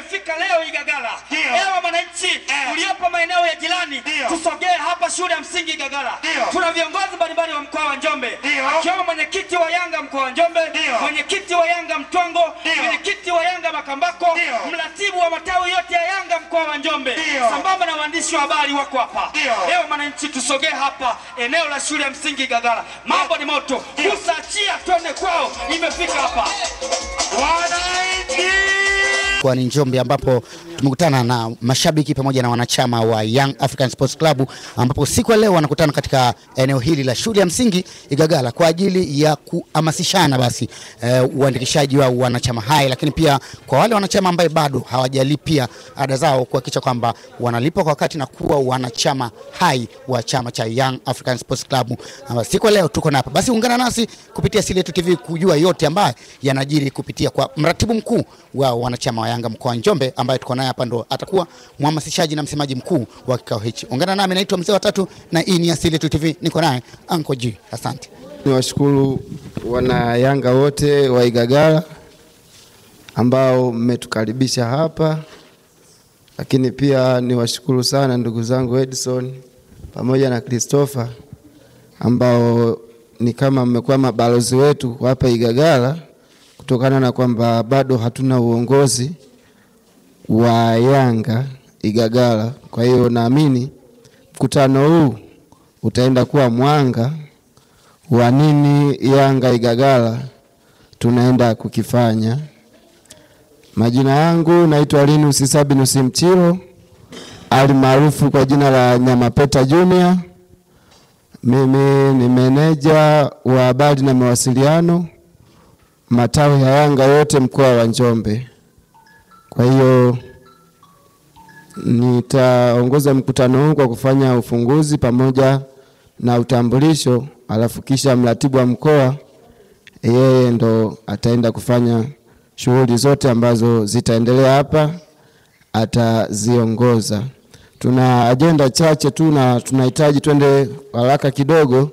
imefika leo Igagala. Ewe wananchi uliopo maeneo ya jirani, tusogee hapa shule ya msingi Igagala. Tuna viongozi mbalimbali wa mkoa wa Njombe. Akiwemo mwenyekiti wa Yanga mkoa wa Njombe, mwenyekiti wa Yanga Mtwango, mwenyekiti wa Yanga Makambako, mratibu wa matawi yote ya Yanga mkoa wa Njombe. Sambamba na waandishi wa habari wako hapa. Ewe wananchi tusogee hapa eneo la shule ya msingi Igagala. Mambo ni moto. Usachia twende kwao. Imefika hapa. Kwa Njombe ambapo tumekutana na mashabiki pamoja na wanachama wa Young African Sports Club, ambapo siku ya leo wanakutana katika eneo hili la shule ya msingi Igagala kwa ajili ya kuhamasishana basi uandikishaji wa wanachama hai, lakini pia kwa wale wanachama ambao bado hawajalipia ada zao kuhakikisha kwamba wanalipa kwa wakati na kuwa wanachama hai wa chama cha Young African Sports Club. Siku ya leo tuko hapa. Basi ungana nasi kupitia Asili Yetu TV kujua yote ambayo yanajiri kupitia kwa mratibu mkuu wa wanachama wa Yanga mkoa wa Njombe ambaye tuko naye hapa, ndo atakuwa mhamasishaji na msemaji mkuu wa kikao hichi. Ungana nami, naitwa Mzee wa Tatu na hii ni Asili Yetu TV, niko naye Uncle G. Asante. Niwashukuru wana Yanga wote wa Igagala ambao mmetukaribisha hapa, lakini pia niwashukuru sana ndugu zangu Edison pamoja na Christopher ambao ni kama mmekuwa mabalozi wetu hapa Igagala, kutokana na kwamba bado hatuna uongozi wa Yanga Igagala. Kwa hiyo naamini mkutano huu utaenda kuwa mwanga wa nini Yanga Igagala tunaenda kukifanya. Majina yangu naitwa Linus Sabinus Mchiro, alimaarufu kwa jina la Nyamapeta Junior. Mimi ni meneja wa habari na mawasiliano matawi ya Yanga yote mkoa wa Njombe. Kwa hiyo nitaongoza mkutano huu kwa kufanya ufunguzi pamoja na utambulisho, alafu kisha mratibu wa mkoa yeye ndo ataenda kufanya shughuli zote ambazo zitaendelea hapa, ataziongoza. Tuna agenda chache tu na tunahitaji twende haraka kidogo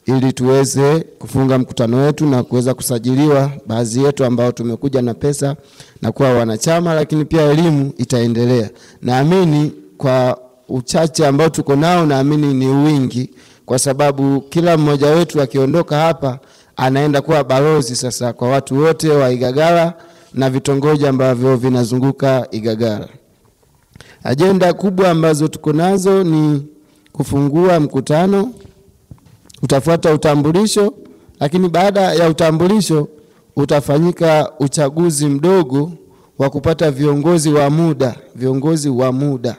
ili tuweze kufunga mkutano wetu na kuweza kusajiliwa baadhi yetu ambao tumekuja na pesa na kuwa wanachama, lakini pia elimu itaendelea. Naamini kwa uchache ambao tuko nao, naamini ni wingi, kwa sababu kila mmoja wetu akiondoka hapa anaenda kuwa balozi sasa kwa watu wote wa Igagala na vitongoji ambavyo vinazunguka Igagala. Agenda kubwa ambazo tuko nazo ni kufungua mkutano, utafuata utambulisho, lakini baada ya utambulisho utafanyika uchaguzi mdogo wa kupata viongozi wa muda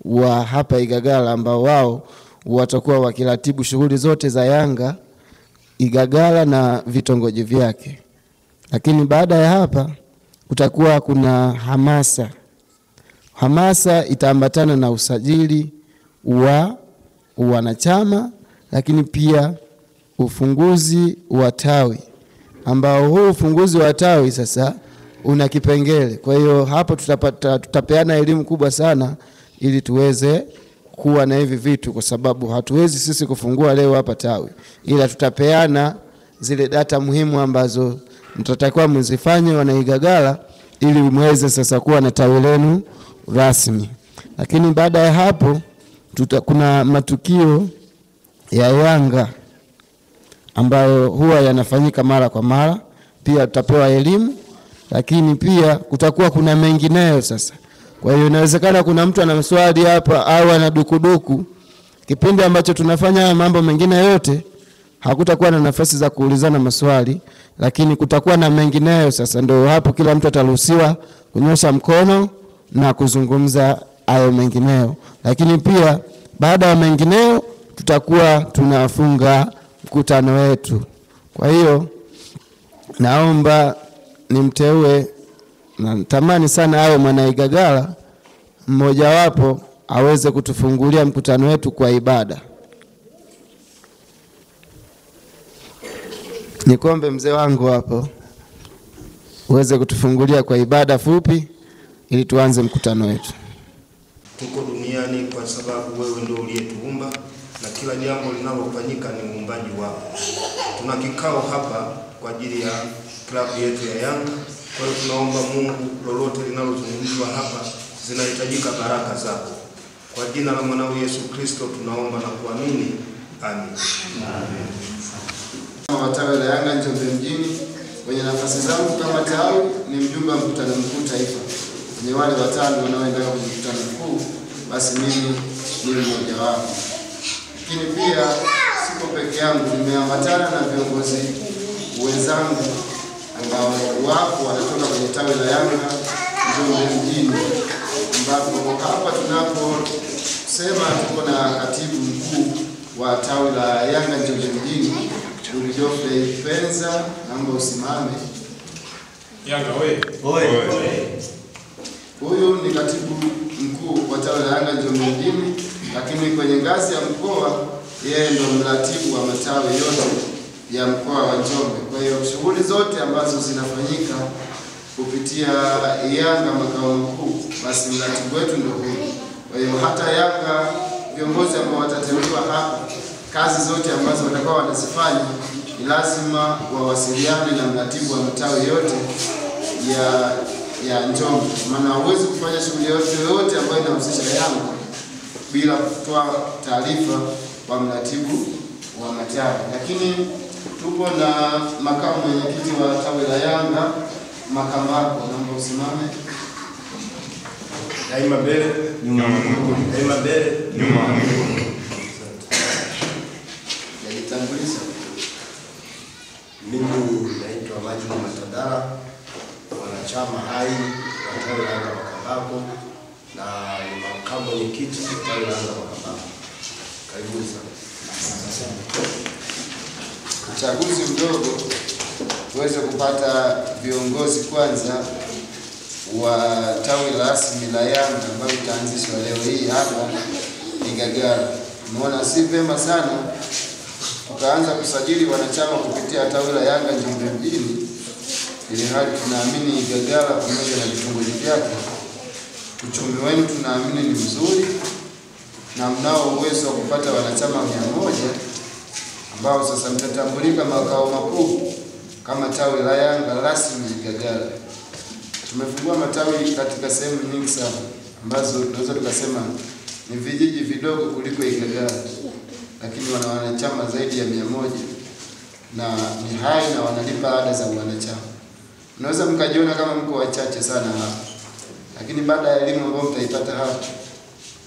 wa hapa Igagala ambao wao watakuwa wakiratibu shughuli zote za Yanga Igagala na vitongoji vyake. Lakini baada ya hapa kutakuwa kuna hamasa itaambatana na usajili wa wanachama, lakini pia ufunguzi wa tawi, ambao huu ufunguzi wa tawi sasa una kipengele. Kwa hiyo hapo tutapeana elimu kubwa sana ili tuweze kuwa na hivi vitu, kwa sababu hatuwezi sisi kufungua leo hapa tawi, ila tutapeana zile data muhimu ambazo mtatakiwa mzifanye wana Igagala ili mweze sasa kuwa na tawi lenu rasmi. Lakini baada ya hapo kuna matukio ya Yanga ambayo huwa yanafanyika mara kwa mara, pia tutapewa elimu, lakini pia kutakuwa kuna mengineyo sasa. Kwa hiyo inawezekana kuna mtu ana maswali hapa au ana dukuduku, kipindi ambacho tunafanya mambo mengine yote hakutakuwa na nafasi za kuulizana maswali, lakini kutakuwa na mengineyo sasa. Ndio hapo kila mtu ataruhusiwa kunyosha mkono na kuzungumza hayo mengineyo. Lakini pia baada ya mengineyo tutakuwa tunafunga mkutano wetu. Kwa hiyo naomba nimteue, na natamani sana awe mwana Igagala mmoja wapo aweze kutufungulia mkutano wetu kwa ibada. Nikombe mzee wangu hapo uweze kutufungulia kwa ibada fupi ili tuanze mkutano wetu. Tuko duniani kwa sababu wewe ndio uliyetuumba na kila jambo linalofanyika ni muumbaji wako. Tuna kikao hapa kwa ajili ya klabu yetu ya Yanga Kwa hiyo tunaomba Mungu, lolote linalozungumzwa hapa zinahitajika baraka zako. Kwa jina la mwanao Yesu Kristo tunaomba na kuamini. Amen. Wa tawi la Yanga Njombe mjini, kwenye nafasi zangu kama tawi ni mjumbe wa mkutano mkuu taifa. Ni wale watano wanaoenda kwenye mkutano mkuu, basi mimi ni mmoja wao. Lakini pia siko peke yangu, nimeambatana na viongozi wenzangu ambao wapo wanatoka kwenye tawi la Yanga Njombe mjini, ambapo hapa tunaposema tuko na katibu mkuu wa tawi la Yanga Njombe mjini, ndugu Geoffrey Penza, naomba usimame. Yanga wewe. Huyu ni katibu mkuu wa tawi la Yanga Njombe mjini, lakini kwenye ngazi ya mkoa yeye ndio mratibu wa matawi yote ya mkoa wa Njombe. Kwa hiyo shughuli zote ambazo zinafanyika kupitia Yanga makao makuu, basi mratibu wetu ndio huyu. Kwa hiyo hata Yanga viongozi ambao watateuliwa hapa, kazi zote ambazo watakuwa wanazifanya ni lazima wawasiliane na mratibu wa matawi yote ya Njombe. Maana huwezi kufanya shughuli yote ambayo inahusisha Yanga bila kutoa taarifa kwa mratibu wa matawi. Lakini tupo na makamu mwenyekiti wa tawi la Yanga Makambako, naomba usimame. Daima mbele, nyuma Mungu. Daima mbele, nyuma Mungu. Najitambulisha. Mimi naitwa Majuma Matadala, mwanachama hai wa tawi la Yanga Makambako na ni makamu mwenyekiti wa tawi la Yanga Makambako. Karibuni sana. Uchaguzi mdogo tuweze kupata viongozi kwanza wa tawi la rasmi la Yanga ambayo itaanzishwa leo hii hapa Igagala. Umeona si vema sana tukaanza kusajili wanachama kupitia tawi la Yanga Njombe mjini, ili hali tunaamini Igagala pamoja na vitongoji vyake uchumi wenu tunaamini ni mzuri na mnao uwezo wa kupata wanachama 100 ambao sasa mtatambulika makao makuu kama tawi la Yanga rasmi Igagala. Tumefungua matawi katika sehemu nyingi sana ambazo tunaweza tukasema ni vijiji vidogo kuliko Igagala, lakini wana wanachama zaidi ya 100 na ni hai na wanalipa ada za wanachama. Unaweza mkajiona kama mko wachache sana hapa, lakini baada ya elimu ambayo mtaipata hapa,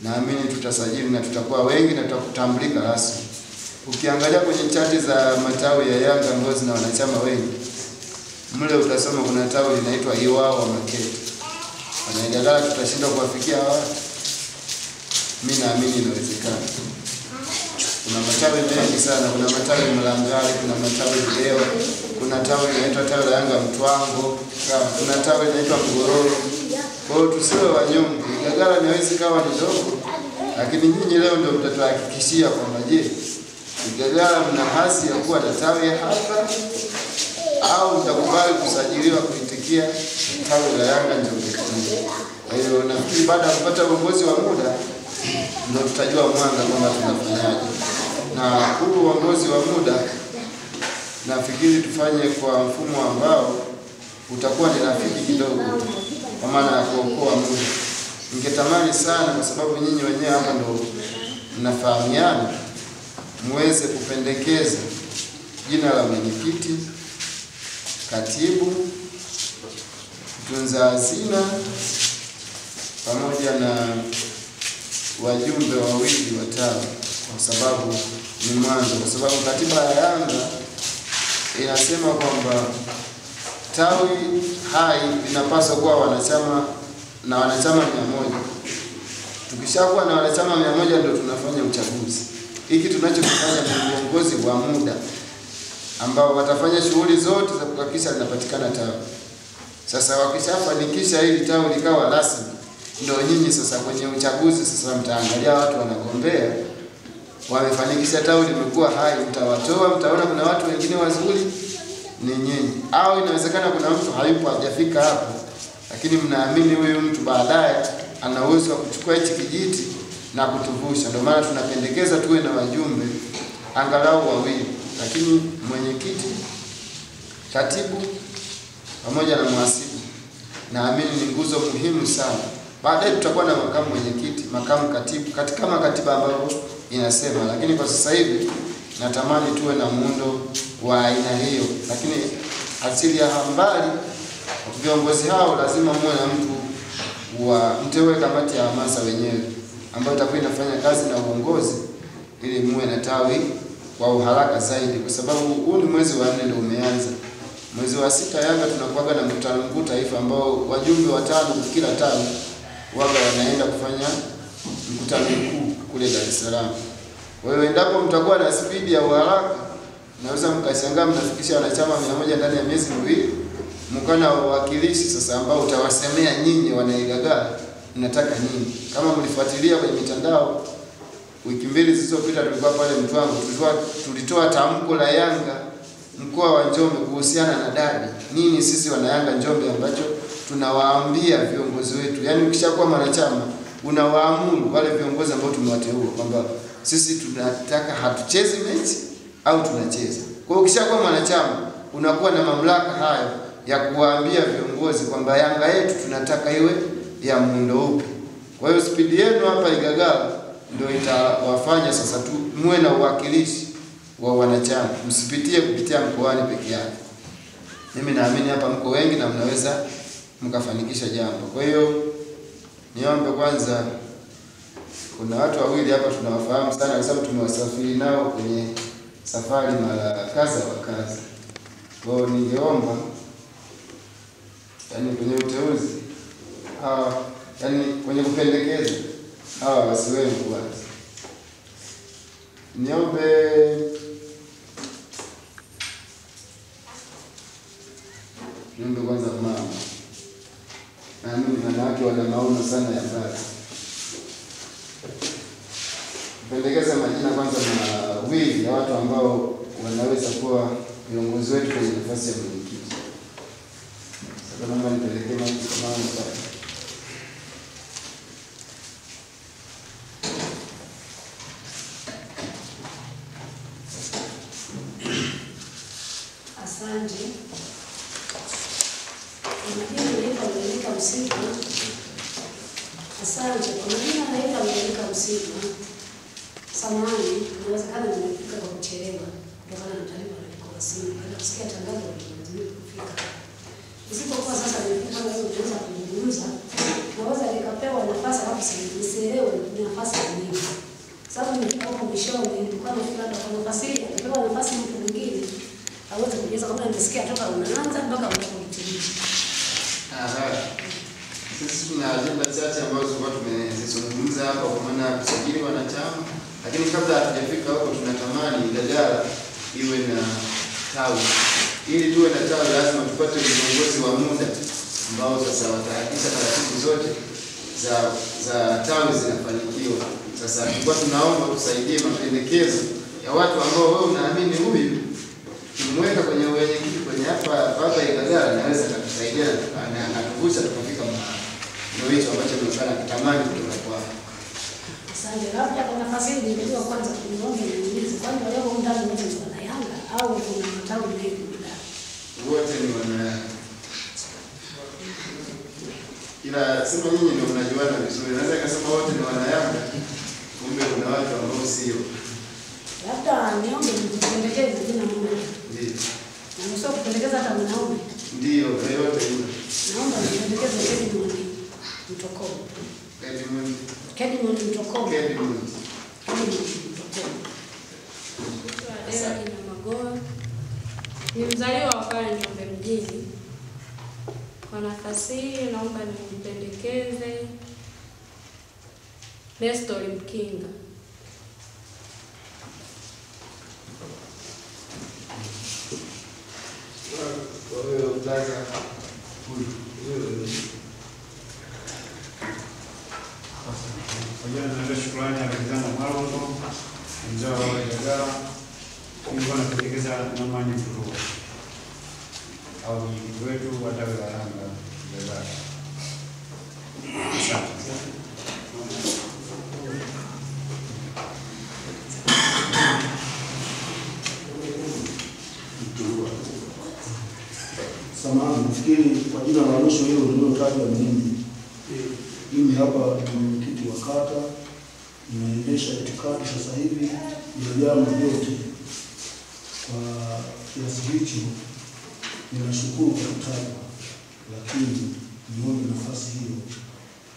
naamini tutasajili na tutakuwa wengi na tutakutambulika rasmi. Ukiangalia kwenye chati za matawi ya Yanga ambazo zina wanachama wengi, mle utasoma kuna tawi linaitwa Iwawa Makete. Wanaigagala tutashinda kuwafikia watu. Mimi naamini inawezekana. Kuna matawi mengi sana, kuna matawi Mlangali, kuna matawi Leo, kuna tawi linaitwa tawi la Yanga Mtwango, kuna tawi linaitwa Mgororo. Kwa hiyo tusiwe wanyonge. Igagala inaweza kawa ni dogo, lakini nyinyi leo ndio mtatuhakikishia kwamba je, Igagala mna hasi ya kuwa na tawi hapa au mtakubali kusajiliwa kuitikia tawi la Yanga Njombe. Kwa hiyo nafikiri baada ya kupata uongozi wa muda ndio tutajua mwanga kwamba tunafanyaje. Na huu uongozi wa muda nafikiri tufanye kwa mfumo ambao utakuwa ni rafiki kidogo, kwa maana ya kuokoa muda. Ningetamani sana, kwa sababu nyinyi wenyewe hapa ndio mnafahamiana, muweze kupendekeza jina la mwenyekiti, katibu, mtunza hazina pamoja na wajumbe wawili wa tawi, kwa sababu ni mwanzo. Kwa sababu katiba ya Yanga inasema kwamba tawi hai linapaswa kuwa wanachama 100. Tukishakuwa na wanachama 100 ndio tunafanya uchaguzi. Hiki tunachokifanya ni uongozi wa muda ambao watafanya shughuli zote za kuhakikisha linapatikana tawi. Sasa wakishafanikisha hili tawi likawa rasmi, ndio nyinyi sasa kwenye uchaguzi sasa mtaangalia watu wanagombea wamefanikisha tawi limekuwa hai, mtawatoa, mtaona kuna watu wengine wazuri ni nyinyi, au inawezekana kuna mtu hayupo hajafika hapo, lakini mnaamini huyu mtu baadaye ana uwezo wa kuchukua hichi kijiti na kutuvusha. Ndio maana tunapendekeza tuwe na wajumbe angalau 2, lakini mwenyekiti, katibu pamoja na mhasibu naamini ni nguzo muhimu sana. Baadaye tutakuwa na makamu mwenyekiti, makamu katibu, kama katiba ambavyo inasema, lakini kwa sasa hivi natamani tuwe na muundo wa aina hiyo. Lakini asili ya habari, viongozi hao lazima muwe na mtu wa mteue kamati ya hamasa wenyewe ambayo itakuwa inafanya kazi na uongozi ili muwe na tawi kwa uharaka zaidi, kwa sababu huu ni mwezi wa 4 ndio umeanza. Mwezi wa 6 Yanga tunakuwa na mkutano mkuu taifa ambao wajumbe 5 kila tawi waga wanaenda kufanya mkutano mkuu kule Dar es Salaam. Kwa hiyo endapo mtakuwa na spidi ya uharaka, naweza mkashangaa mnafikisha wanachama 100 ndani ya miezi miwili, mkana wawakilishi sasa ambao utawasemea nyinyi wanaigagala mnataka nini. Kama mlifuatilia kwenye mitandao wiki 2 zilizopita, tulikuwa pale Mtwango, tulitoa tamko la Yanga mkoa wa Njombe kuhusiana na dabi. Nini sisi wana Yanga Njombe ambacho tunawaambia viongozi wetu. Yaani ukishakuwa mwanachama unawaamuru wale viongozi ambao tumewateua kwamba sisi tunataka hatuchezi mechi au tunacheza. Kwa hiyo ukishakuwa mwanachama unakuwa na mamlaka hayo ya kuwaambia viongozi kwamba Yanga yetu tunataka iwe ya muundo upi. Kwa hiyo spidi yenu hapa Igagala ndio itawafanya sasa tu muwe na uwakilishi wa wanachama, msipitie kupitia mkoani peke yake. Mimi naamini hapa mko wengi na mnaweza mkafanikisha jambo. Kwa hiyo niombe kwanza, kuna watu wawili hapa tunawafahamu sana kwa sababu tumewasafiri nao kwenye safari mara kaza wa kazi. Kwa hiyo ningeomba yani kwenye uteuzi yani kwenye kupendekeza hawa wasiwepo kwanza. Niombe kwanza mama. Na mimi wanawake wana maono sana ya mbali. Pendekeza majina kwanza mawili ya watu ambao wanaweza kuwa viongozi wetu kwenye nafasi ya mwenyekiti. Sasa naomba nipelekee majina kama haya. Asante. Naitwa Msiku. Asante. Kwa majina naitwa Msiku. Samahani, inawezekana nimefika kwa kuchelewa kutokana na taarifa nilikuwa simu. Baada kusikia tangazo nilazimika kufika. Isipokuwa sasa nimefika na hiyo tunaweza kuzungumza. Naweza nikapewa nafasi hapo nisielewe nafasi nini. Sababu nilikuwa hapo mwishoni nilikuwa nafikiri hata kwa nafasi hii nilipewa nafasi mtu mwingine aweze kujieleza kama nimesikia toka unaanza mpaka unapohitimisha. Sisi tuna ajenda chache ambazo tulikuwa tumezizungumza hapa kwa maana ya kusajili wanachama, lakini kabla hatujafika huko tunatamani Igagala iwe na tawi. Ili tuwe na tawi lazima tupate viongozi wa muda ambao sasa watahakikisha taratibu zote za tawi zinafanikiwa. Sasa tulikuwa tunaomba usaidie mapendekezo ya watu ambao wewe unaamini huyu tumweka kwenye wenyekiti kwenye hapa Igagala naweza kutusaidia na atuvusha tukafika mahali. Ndio hicho ambacho tunataka kitamani kutoka kwao. Asante. Labda kwa nafasi hii ningejua kwanza kuniombe niulize kwani leo ndani wote ni wana Yanga au kuna matawi mengi ndani? Wote ni wana Yanga. Ila sema nyinyi ndio mnajuana vizuri. Naweza kusema wote ni wana Yanga. Kumbe kuna watu ambao sio. Labda niombe nipendekeze jina moja. Ndio. Na msio kupendekeza hata mwanaume. Ndio, yote yule. Naomba nipendekeze Kedimon Mtokoma. Kedimon Mtokoma. Adela Kina Magoa. Ni mzaliwa wa pale Njombe mjini. Kwa nafasi hii naomba nimpendekeze Nestor Mkinga. Kwa hiyo blaza Pamoja na shukrani ya Alexander Malondo, mzao wa Igagala, tulikuwa tunapendekeza Namani Mtoro au mwenyekiti wetu wa tawi la Yanga Igagala. Samahani. nafikiri kwa jina la mwisho hilo nililotaja mimi. Mimi hapa ni mwenyekiti wa kata, ninaendesha itikadi sasa hivi ya jambo yote. Kwa kiasi hicho ninashukuru kwa kutajwa, lakini niombe nafasi hiyo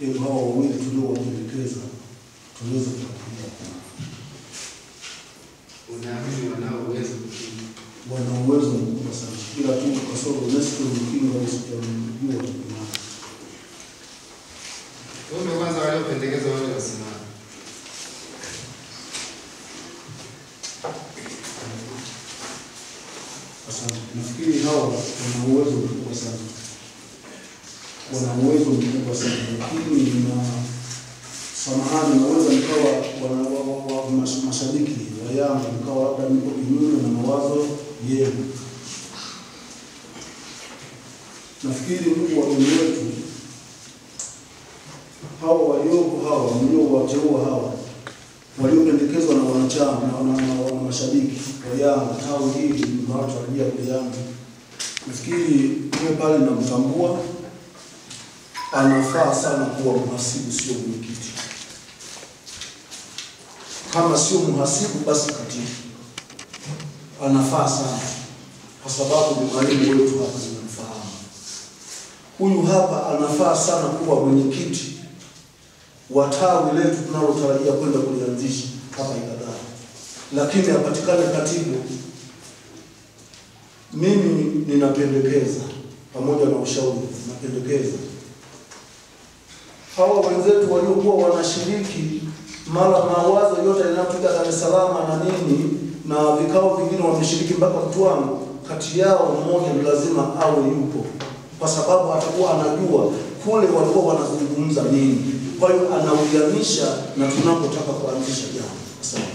ili hawa wawili tuliowapendekeza tuweze kuwapigia kura. Unaamini wanao uwezo? Wana uwezo mkubwa sana, ila tu kasoro Nestor Mkinga usijamjua jamaa. Wewe kwanza waliopendekeza wote wasimame. Asante. Nafikiri hawa wana uwezo mkubwa sana. Wana uwezo mkubwa sana. Lakini na samahani, naweza nikawa mashabiki wa Yanga nikawa labda niko kinyume na mawazo yenu. Nafikiri ndugu wageni wetu hawa walioko hawa mliowateua hawa waliopendekezwa na wanachama na mashabiki wa Yanga tawi hili linalotarajia kwa Yanga, nafikiri yule pale namtambua, anafaa sana kuwa mhasibu, sio mwenyekiti. Kama sio mhasibu basi katibu. Anafaa sana kwa sababu ni mwalimu wetu hapa, tunamfahamu. Huyu hapa anafaa sana kuwa mwenyekiti wa tawi letu tunalotarajia kwenda kulianzisha hapa Igagala. Lakini apatikane katibu. Mimi ninapendekeza pamoja na ushauri, napendekeza hawa wenzetu waliokuwa wanashiriki mara mawazo yote yanayopita Dar es Salaam na nini na vikao vingine wameshiriki mpaka Mtwara, kati yao mmoja ni lazima awe yupo, kwa sababu atakuwa anajua kule walikuwa wanazungumza nini. Kwa hiyo anaulianisha na tunapotaka kuanzisha jambo. Asante.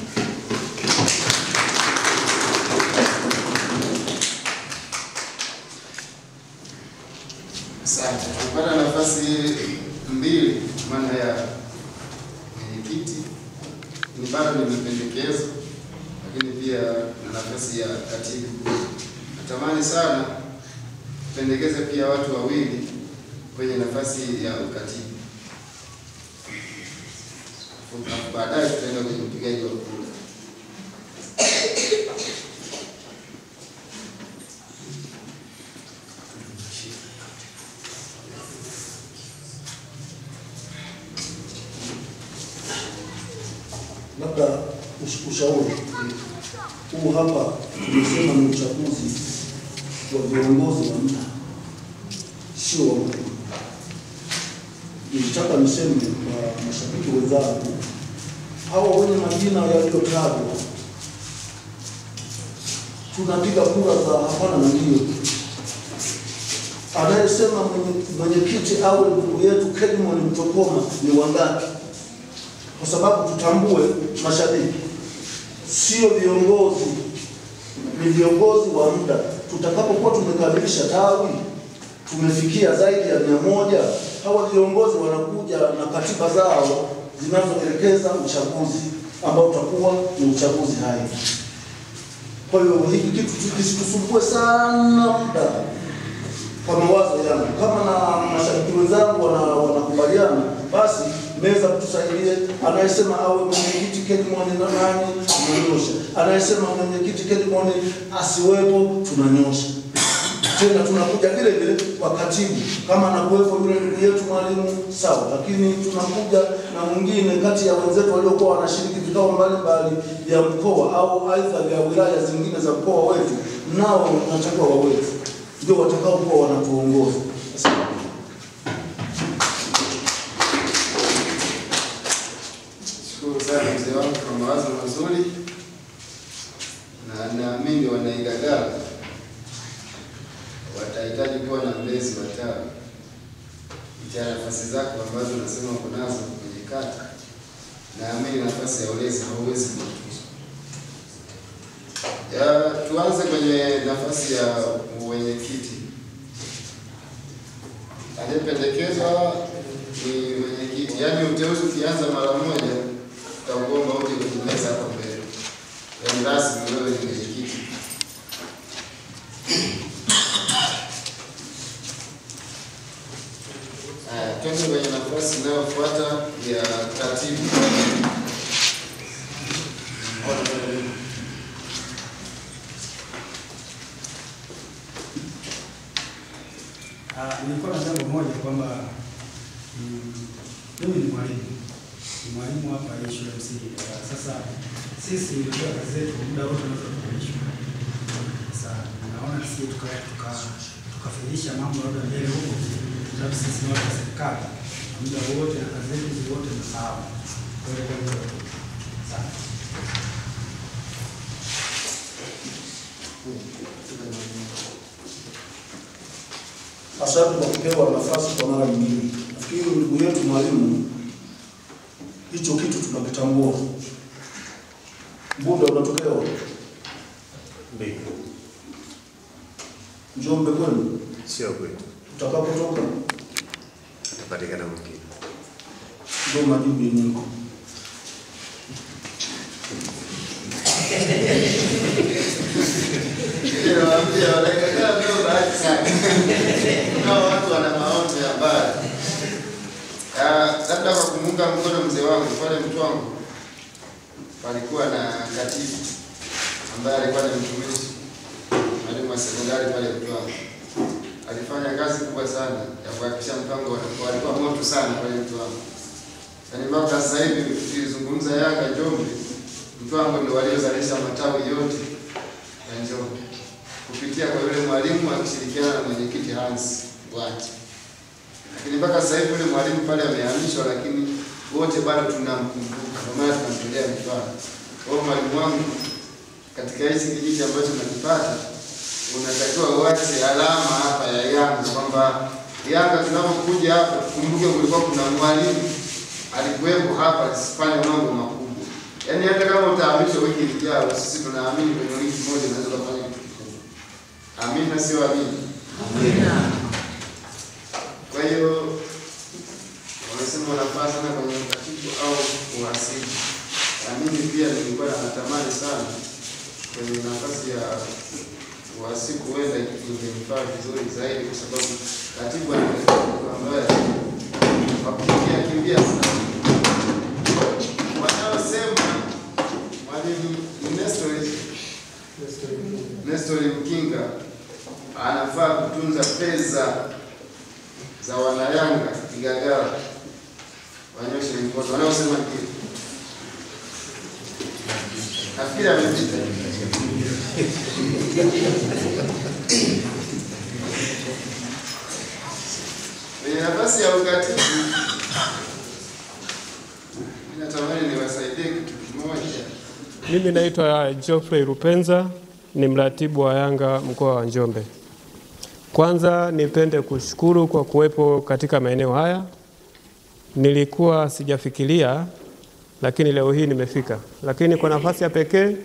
Asante. Tupata nafasi mbili, maana ya mwenyekiti ni bado nimependekezwa, lakini pia na nafasi ya katibu. Natamani sana pendekeze pia watu wawili kwenye nafasi ya ukatibu. Baadaye tutaenda kwenye upigaji wa kura. Labda ushauri huu hapa tunasema ni uchaguzi wa viongozi wa mtaa, sio wa mtu. Nilitaka niseme kwa mashabiki wenzangu, hawa wenye majina yaliyotajwa tunapiga kura za hapana na ndio. Anayesema mwenyekiti awe ndugu yetu Kedmon Mtokoma ni wangapi? Kwa sababu tutambue mashabiki sio viongozi, ni viongozi wa muda. Tutakapokuwa tumekamilisha tawi, tumefikia zaidi ya 100, hawa viongozi wanakuja na katiba zao zinazoelekeza uchaguzi ambao utakuwa ni uchaguzi hai. Kwa hiyo hiki kitu kisitusumbue sana muda. Kwa mawazo yangu, kama na mashabiki wenzangu wanakubaliana, basi meza tusaidie. Anayesema awe mwenyekiti Kedmon na nani tunanyosha, anayesema mwenyekiti Kedmon asiwepo tunanyosha. Tena tunakuja vile vile kwa katibu, kama anakuwepo yule ndugu yetu mwalimu sawa, lakini tunakuja na mwingine kati ya wenzetu waliokuwa wanashiriki vikao mbalimbali vya mkoa au aidha vya wilaya zingine za mkoa wetu, nao tunatakiwa wawetu ndio watakao kuwa wanatuongoza. Shukuru sana mzee wangu kwa mawazo mazuri, na naamini wanaigagala watahitaji kuwa na mlezi wa tawi. Kupitia nafasi zako ambazo unasema uko nazo kwenye kata, naamini nafasi ya ulezi hauwezi kutuza. Tuanze kwenye nafasi ya mwenyekiti. Aliyependekezwa ni mwenyekiti, yaani uteuzi ukianza mara moja tutakuomba uje kwenye meza hapa mbele. Yaani rasmi wewe ni mwenyekiti. Twende kwenye nafasi inayofuata ya katibu. Nilikuwa na jambo moja kwamba mimi ni mwalimu hapa hii shule ya msingi. Sasa sisi ndio kazi yetu muda wote tunafundisha. Sasa naona sisi tukafikisha mambo labda mbele huko, sababu sisi ni watu wa serikali, muda wote na kazi zetu zote ni sawa. Kwa hiyo sana Asante kwa kupewa nafasi kwa mara nyingine. Nafikiri ndugu yetu mwalimu, hicho kitu tunakitambua. Muda unatokea wapi? Mbili. Njombe kwenu? Sio kwetu. Utakapotoka Atapatikana mwingine. ndio majibu yenyewe. Ndio waambia wanakaa leo bahati sana. Kuna watu wana maono ya mbali. Labda kwa kumunga mkono mzee wangu pale Mtwango palikuwa na katibu ambaye alikuwa ni mtumishi mwalimu wa sekondari pale Mtwango. Alifanya kazi kubwa sana ya kuhakikisha Mtwango walikuwa moto sana pale Mtwango. Yaani mpaka sasa hivi tukizungumza Yanga Njombe, Mtwango ndio waliozalisha matawi yote ya Njombe kupitia kwa yule mwalimu akishirikiana na mwenyekiti Hans Wacha. Lakini mpaka sasa hivi yule mwalimu pale amehamishwa, lakini wote bado tunamkumbuka. Kwa maana tunamtolea mfano. Kwa mwalimu wangu katika hizi kijiji ambacho tunakipata, unatakiwa uache alama hapa ya Yanga kwamba Yanga tunapokuja hapa tukumbuke kulikuwa kuna mwalimu alikuwepo hapa asifanye mambo makubwa. Yaani hata kama utahamishwa wiki ijayo, sisi tunaamini kwenye wiki moja unaweza kufanya kitu kikubwa. Amina, sio amina? Amina. Kwa hiyo wanasema wanafaa sana kwenye ukatibu au uhasibu. Na mimi pia nilikuwa natamani sana kwenye nafasi ya uhasibu, huenda ingenifaa vizuri zaidi, kwa sababu katibu anakuwa ambaye wakikimbia sana. Wanaosema mwalimu Nestor Mkinga anafaa kutunza pesa za wanayanga Kigagala, wanyoshe mkono. Wanaosema hivi nafikiri amepita. Kwenye nafasi ya ukatibu natamani niwasaidie kitu kimoja. Mimi naitwa Geoffrey Rupenza, ni mratibu wa Yanga mkoa wa Njombe. Kwanza nipende kushukuru kwa kuwepo katika maeneo haya. Nilikuwa sijafikiria, lakini leo hii nimefika. Lakini kwa nafasi ya pekee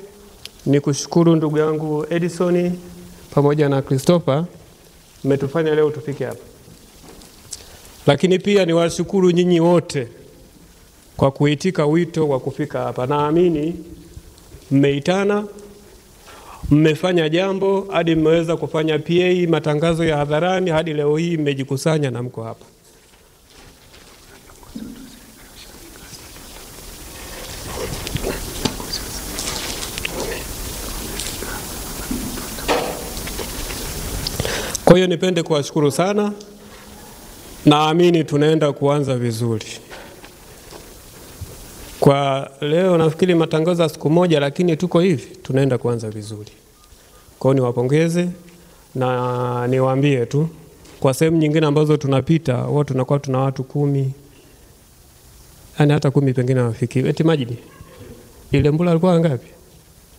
ni kushukuru ndugu yangu Edison pamoja na Christopher, mmetufanya leo tufike hapa. Lakini pia niwashukuru nyinyi wote kwa kuitika wito wa kufika hapa. Naamini mmeitana, mmefanya jambo hadi mmeweza kufanya PA matangazo ya hadharani, hadi leo hii mmejikusanya na mko hapa. Kwa hiyo nipende kuwashukuru sana. Naamini tunaenda kuanza vizuri. Kwa leo nafikiri matangazo ya siku moja, lakini tuko hivi, tunaenda kuanza vizuri. Kwa hiyo niwapongeze na niwaambie tu, kwa sehemu nyingine ambazo tunapita, wao tunakuwa tuna watu 10. Yaani hata 10 pengine hawafiki. Eti Majidi, ile Mbula alikuwa ngapi?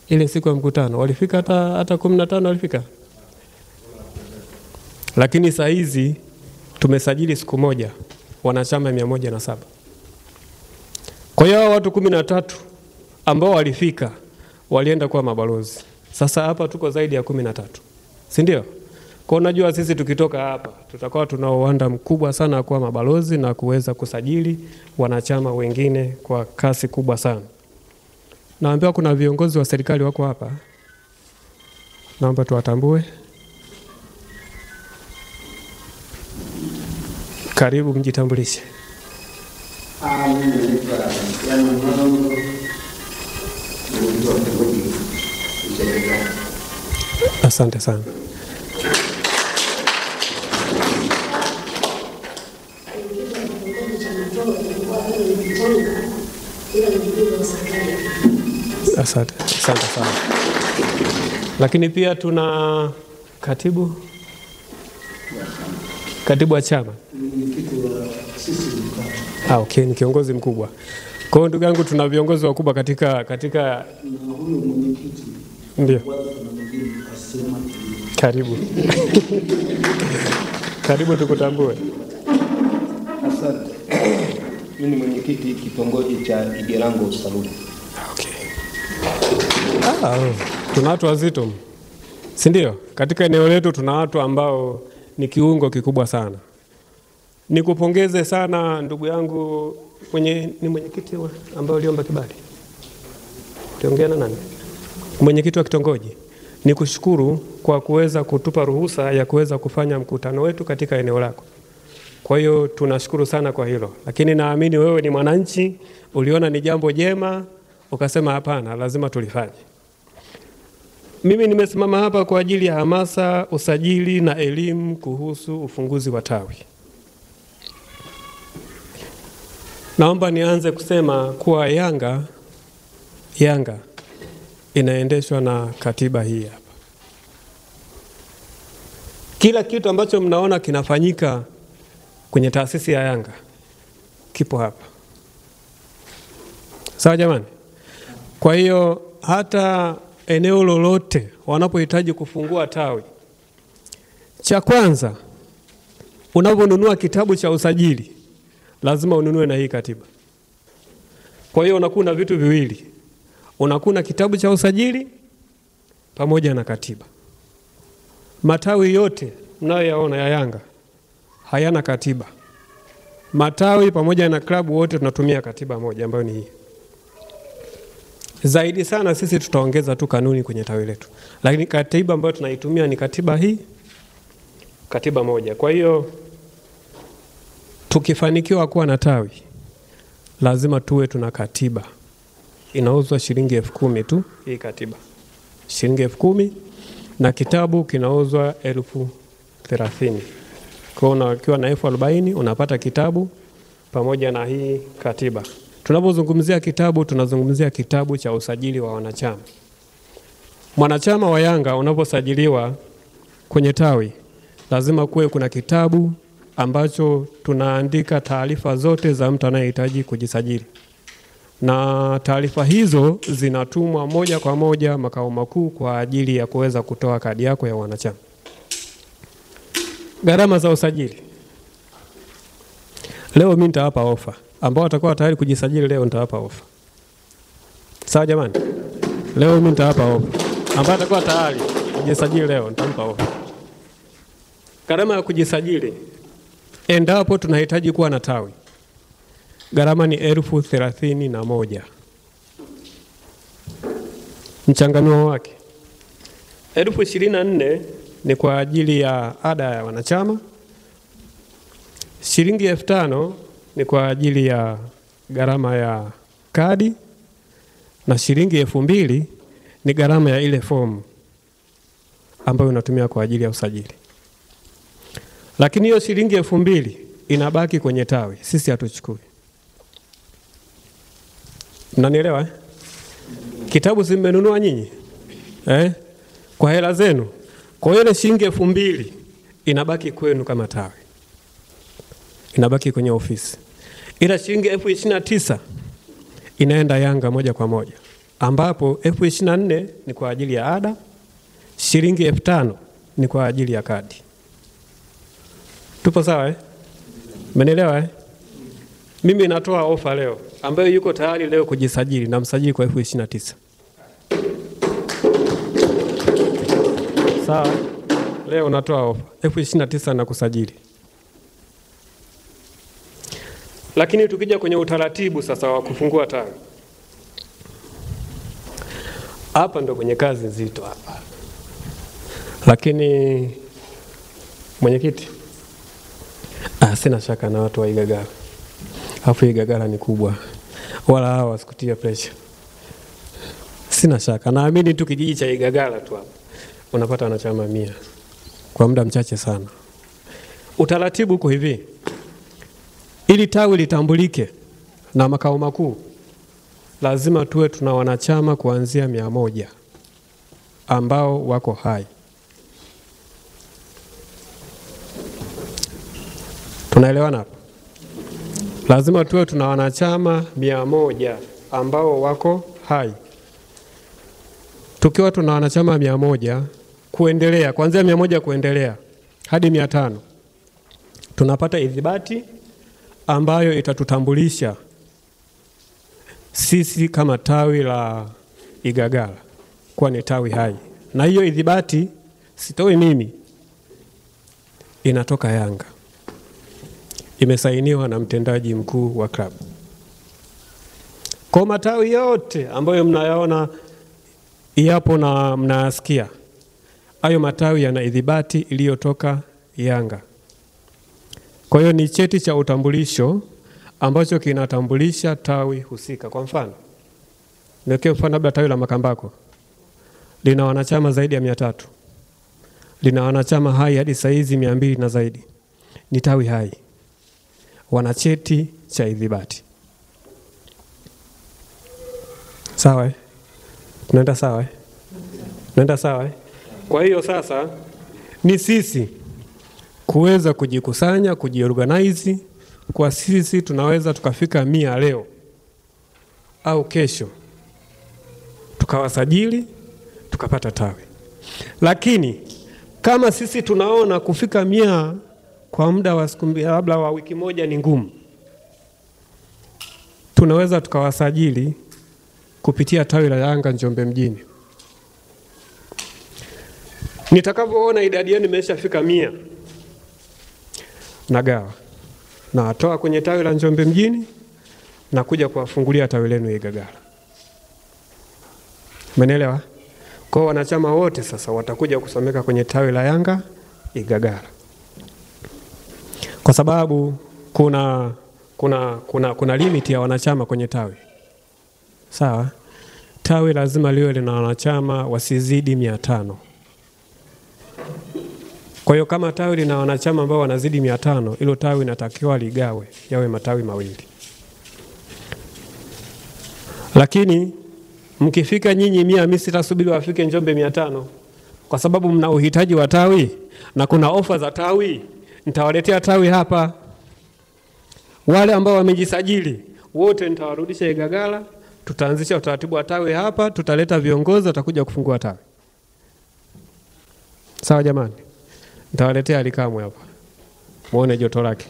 Ile siku ya mkutano walifika hata 15 walifika. Lakini saa hizi tumesajili siku moja wanachama 107. Kwa hiyo watu 13 ambao walifika walienda kuwa mabalozi. Sasa hapa tuko zaidi ya 13. Si ndio? Kwa unajua sisi tukitoka hapa tutakuwa tuna uwanda mkubwa sana kuwa mabalozi na kuweza kusajili wanachama wengine kwa kasi kubwa sana. Naambiwa kuna viongozi wa serikali wako hapa. Naomba tuwatambue. Karibu, mjitambulishe. Asante sana. Asante sana. Lakini pia tuna katibu wa chama. Okay, ni kiongozi mkubwa. Kwa hiyo ndugu yangu, tuna viongozi wakubwa katika ndio. Karibu. Karibu tukutambue. Asante. Mimi ni mwenyekiti kitongoji cha Igerango Saluni. Okay. Tuna watu wazito. Si ndio? Katika eneo letu tuna watu ambao ni kiungo kikubwa sana. Nikupongeze sana ndugu yangu ni mwenyekiti ambao aliomba kibali. Tuongea na nani? Mwenyekiti wa kitongoji. Nikushukuru kwa kuweza kutupa ruhusa ya kuweza kufanya mkutano wetu katika eneo lako. Kwa hiyo tunashukuru sana kwa hilo. Lakini naamini wewe ni mwananchi, uliona ni jambo jema, ukasema hapana, lazima tulifanye. Mimi nimesimama hapa kwa ajili ya hamasa, usajili na elimu kuhusu ufunguzi wa tawi. Naomba nianze kusema kuwa Yanga inaendeshwa na katiba hii hapa. Kila kitu ambacho mnaona kinafanyika kwenye taasisi ya Yanga kipo hapa. Sawa jamani? Kwa hiyo hata eneo lolote wanapohitaji kufungua tawi, cha kwanza unaponunua kitabu cha usajili lazima ununue na hii katiba. Kwa hiyo unakuwa na vitu viwili. Unakuwa na kitabu cha usajili pamoja na katiba. Matawi yote mnayoyaona ya Yanga hayana katiba. Matawi pamoja na klabu wote tunatumia katiba moja ambayo ni hii. Zaidi sana sisi tutaongeza tu kanuni kwenye tawi letu. Lakini katiba ambayo tunaitumia ni katiba hii, katiba moja. Kwa hiyo tukifanikiwa kuwa na tawi lazima tuwe tuna katiba. Inauzwa shilingi 10,000 tu hii katiba. Shilingi 10,000 na kitabu kinauzwa 30,000. Kwa hiyo ukiwa na 40,000 unapata kitabu pamoja na hii katiba. Tunapozungumzia kitabu, tunazungumzia kitabu cha usajili wa wanachama. Mwanachama wa Yanga unaposajiliwa kwenye tawi lazima kuwe kuna kitabu ambacho tunaandika taarifa zote za mtu anayehitaji kujisajili. Na taarifa hizo zinatumwa moja kwa moja makao makuu kwa ajili ya kuweza kutoa kadi yako ya wanachama. Gharama za usajili. Leo mimi nitawapa ofa. Ambao watakuwa tayari kujisajili leo nitawapa ofa. Sawa jamani? Leo mimi nitawapa ofa. Ambao watakuwa tayari kujisajili leo nitampa ofa. Gharama ya kujisajili endapo tunahitaji kuwa na tawi, gharama ni 31,000. Mchanganuo wake 24,000 ni kwa ajili ya ada ya wanachama. Shilingi 5,000 ni kwa ajili ya gharama ya kadi, na shilingi 2,000 ni gharama ya ile fomu ambayo unatumia kwa ajili ya usajili. Lakini hiyo shilingi 2,000 inabaki kwenye tawi, sisi hatuchukui. Mnanielewa? Kitabu si mmenunua nyinyi? Kwa hela zenu. Kwa hiyo ile shilingi 2,000 inabaki kwenu kama tawi. Inabaki kwenye ofisi. Ila shilingi 29,000 inaenda Yanga moja kwa moja, ambapo 24,000 ni kwa ajili ya ada, shilingi 5,000 ni kwa ajili ya kadi. Tupo sawa? Mmenielewa? Mimi natoa ofa leo ambayo yuko tayari leo kujisajili na msajili kwa 29,000. Sawa? Leo natoa ofa 29,000 na kusajili. Lakini tukija kwenye utaratibu sasa wa kufungua tawi. Hapa ndo kwenye kazi nzito hapa. Lakini mwenyekiti, Sina shaka na watu wa Igagala. Hapo Igagala ni kubwa. Wala hawa wasikutia pressure. Sina shaka. Naamini tu kijiji cha Igagala tu hapa unapata wanachama 100 kwa muda mchache sana. Utaratibu uko hivi. Ili tawi litambulike na makao makuu, lazima tuwe tuna wanachama kuanzia 100 ambao wako hai. Tunaelewana hapo? Lazima tuwe tuna wanachama 100 ambao wako hai. Tukiwa tuna wanachama 100 kuendelea, kuanzia 100 kuendelea hadi 500, tunapata idhibati ambayo itatutambulisha sisi kama tawi la Igagala kuwa ni tawi hai. Na hiyo idhibati sitoi mimi, inatoka Yanga. Imesainiwa na mtendaji mkuu wa klabu. Kwa matawi yote ambayo mnayaona yapo na mnasikia, hayo matawi yana idhibati iliyotoka Yanga. Kwa hiyo ni cheti cha utambulisho ambacho kinatambulisha tawi husika. Kwa mfano, niwekee mfano labda tawi la Makambako lina wanachama zaidi ya 300. Lina wanachama hai hadi saizi 200 na zaidi. Ni tawi hai. Wana cheti cha idhibati. Sawa? Tunaenda sawa? Tunaenda sawa? Kwa hiyo sasa ni sisi kuweza kujikusanya, kujiorganize. Kwa sisi tunaweza tukafika 100 leo au kesho, tukawasajili, tukapata tawi. Lakini kama sisi tunaona kufika 100 kwa muda wa siku labda wa wiki moja ni ngumu, tunaweza tukawasajili kupitia tawi la Yanga Njombe mjini. Nitakavyoona idadi yenu imeshafika 100, nagawa na atoa kwenye tawi la Njombe mjini na kuja kuwafungulia tawi lenu Igagala. Umeelewa? Kwa wanachama wote sasa watakuja kusomeka kwenye tawi la Yanga Igagala. Kwa sababu kuna limit ya wanachama kwenye tawi. Sawa? Tawi lazima liwe lina wanachama wasizidi 500. Kwa hiyo kama tawi lina wanachama ambao wanazidi 500, hilo tawi linatakiwa ligawe yawe matawi 2. Lakini mkifika nyinyi 100, mimi sitasubiri wafike Njombe 500, kwa sababu mna uhitaji wa tawi na kuna ofa za tawi. Nitawaletea tawi hapa. Wale ambao wamejisajili wote nitawarudisha Igagala. Tutaanzisha utaratibu wa tawi hapa, tutaleta viongozi watakuja kufungua tawi. Sawa jamani? Nitawaletea Alikamwe hapa. Muone joto lake.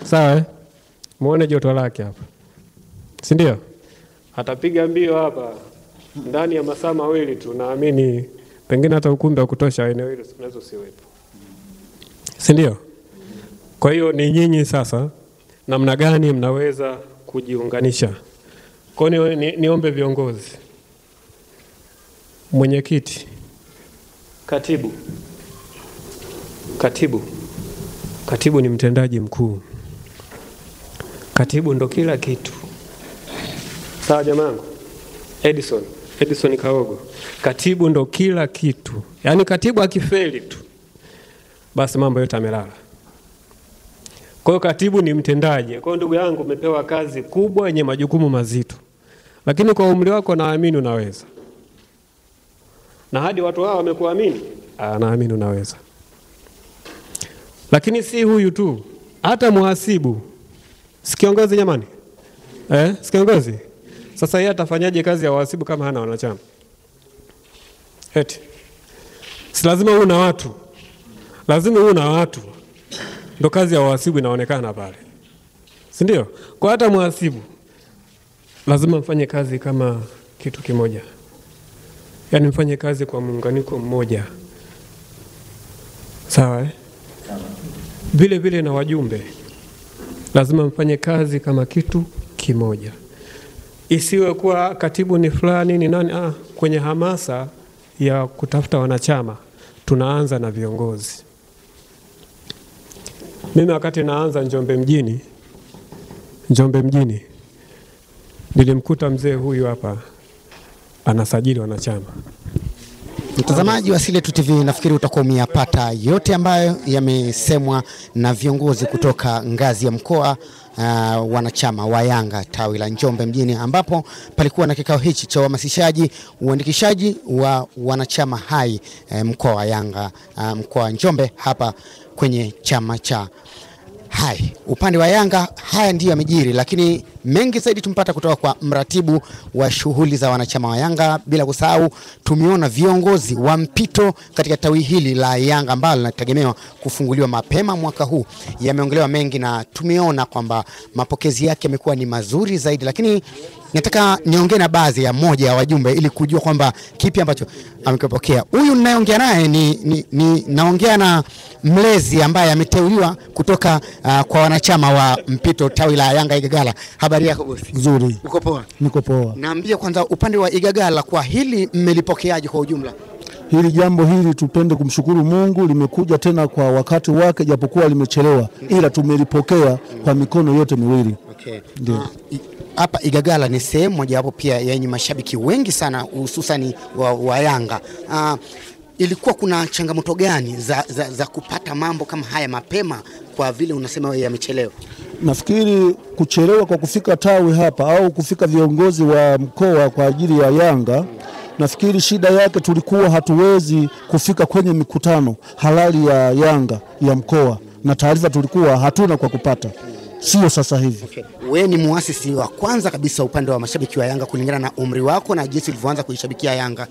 Sawa? Muone joto lake hapa. Si ndio? Atapiga mbio hapa ndani ya masaa 2 tu, naamini pengine hata ukumbi wa kutosha eneo hilo unaweza siwepo. Si ndio? Kwa hiyo ni nyinyi sasa namna gani mnaweza kujiunganisha. Kwa hiyo niombe viongozi, mwenyekiti, katibu ni mtendaji mkuu. Katibu ndo kila kitu. Sawa jamani? Edison Kaogo. Katibu ndo kila kitu. Yaani katibu akifeli tu, basi mambo yote yamelala. Kwa hiyo katibu ni mtendaji. Kwa hiyo ndugu yangu, umepewa kazi kubwa yenye majukumu mazito. Lakini kwa umri wako naamini unaweza. Na hadi watu hao wamekuamini, naamini unaweza. Lakini si huyu tu, hata muhasibu. Sikiongozi jamani? Sikiongozi? Sasa yeye atafanyaje kazi ya uhasibu kama hana wanachama? Si lazima uwe na watu. Lazima uwe na watu. Ndio kazi ya uhasibu inaonekana pale. Si ndio? Kwa hata muhasibu lazima mfanye kazi kama kitu kimoja. Yaani mfanye kazi kwa muunganiko mmoja. Sawa? Vile vile na wajumbe lazima mfanye kazi kama kitu kimoja. Isiwe kuwa katibu ni fulani ni nani. Kwenye hamasa ya kutafuta wanachama tunaanza na viongozi. Mimi wakati naanza Njombe mjini nilimkuta mzee huyu hapa anasajili wanachama. Mtazamaji wa Asili Yetu TV, nafikiri utakuwa umeyapata yote ambayo yamesemwa na viongozi kutoka ngazi ya mkoa, wanachama wa Yanga tawi la Njombe mjini, ambapo palikuwa na kikao hichi cha uhamasishaji uandikishaji wa wanachama hai mkoa wa Yanga mkoa wa Njombe hapa kwenye chama cha hai. Upande wa Yanga haya ndiyo yamejiri, lakini mengi zaidi tumpata kutoka kwa mratibu wa shughuli za wanachama wa Yanga. Bila kusahau tumeona viongozi wa mpito katika tawi hili la Yanga ambalo linategemewa kufunguliwa mapema mwaka huu. Yameongelewa mengi na tumeona kwamba mapokezi yake yamekuwa ni mazuri zaidi, lakini nataka niongee na baadhi ya moja ya wajumbe ili kujua kwamba kipi ambacho amekipokea. Huyu ninayeongea naye ni naongea na mlezi ambaye ameteuliwa kutoka kwa wanachama wa mpito tawi la Yanga Igagala. Habari yako bosi? Nzuri. Uko poa? Niko poa. Naambia kwanza upande wa Igagala kwa hili mmelipokeaje kwa ujumla? Hili jambo hili tupende kumshukuru Mungu, limekuja tena kwa wakati wake japokuwa limechelewa, ila tumelipokea kwa mikono yote miwili. Okay. Ndio. Hapa Igagala ni sehemu moja hapo pia yenye mashabiki wengi sana hususani wa Yanga. Ilikuwa kuna changamoto gani za kupata mambo kama haya mapema kwa vile unasema wewe yamechelewa? Nafikiri kuchelewa kwa kufika tawi hapa au kufika viongozi wa mkoa kwa ajili ya Yanga, nafikiri shida yake tulikuwa hatuwezi kufika kwenye mikutano halali ya Yanga ya mkoa, na taarifa tulikuwa hatuna kwa kupata. Sio sasa hivi. Okay. Wewe ni muasisi wa kwanza kabisa upande wa mashabiki wa Yanga kulingana na umri wako na jinsi ulivyoanza kuishabikia Yanga.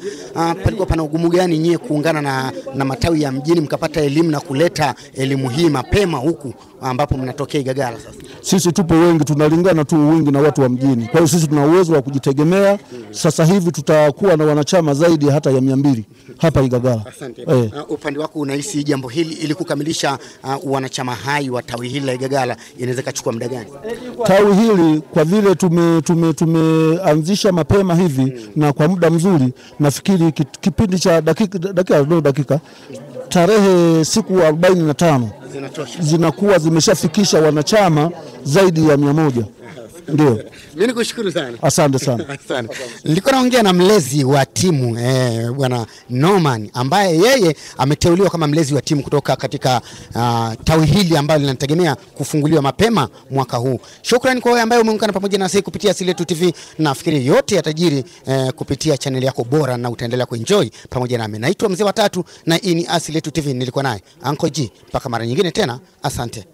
Palikuwa pana ugumu gani nyie kuungana na matawi ya mjini mkapata elimu na kuleta elimu hii mapema huku ambapo mnatokea Igagala sasa? Sisi tupo wengi, tunalingana tu wingi na watu wa mjini. Kwa hiyo sisi tuna uwezo wa kujitegemea. Sasa hivi tutakuwa na wanachama zaidi hata ya 200 hapa Igagala. Asante. Upande wako unahisi jambo hili ili kukamilisha wanachama hai wa tawi hili la Igagala inaweza kuchukua muda gani? Tawi hili kwa vile tumeanzisha mapema hivi na kwa muda mzuri, nafikiri kipindi cha dakika tarehe siku 45 zinakuwa zimeshafikisha wanachama zaidi ya 100. Ndio. Mimi nikushukuru sana. Asante sana. Asante. Nilikuwa naongea na mlezi wa timu bwana Norman ambaye yeye ameteuliwa kama mlezi wa timu kutoka katika tawi hili ambalo linategemea kufunguliwa mapema mwaka huu. Shukrani kwa wewe ambaye umeungana pamoja na sisi kupitia Asili Yetu TV. Nafikiri yote yatajiri kupitia channel yako bora na utaendelea kuenjoy pamoja nami. Naitwa Mzee wa Tatu na hii ni Asili Yetu TV. Nilikuwa naye Uncle G. Mpaka mara nyingine tena. Asante.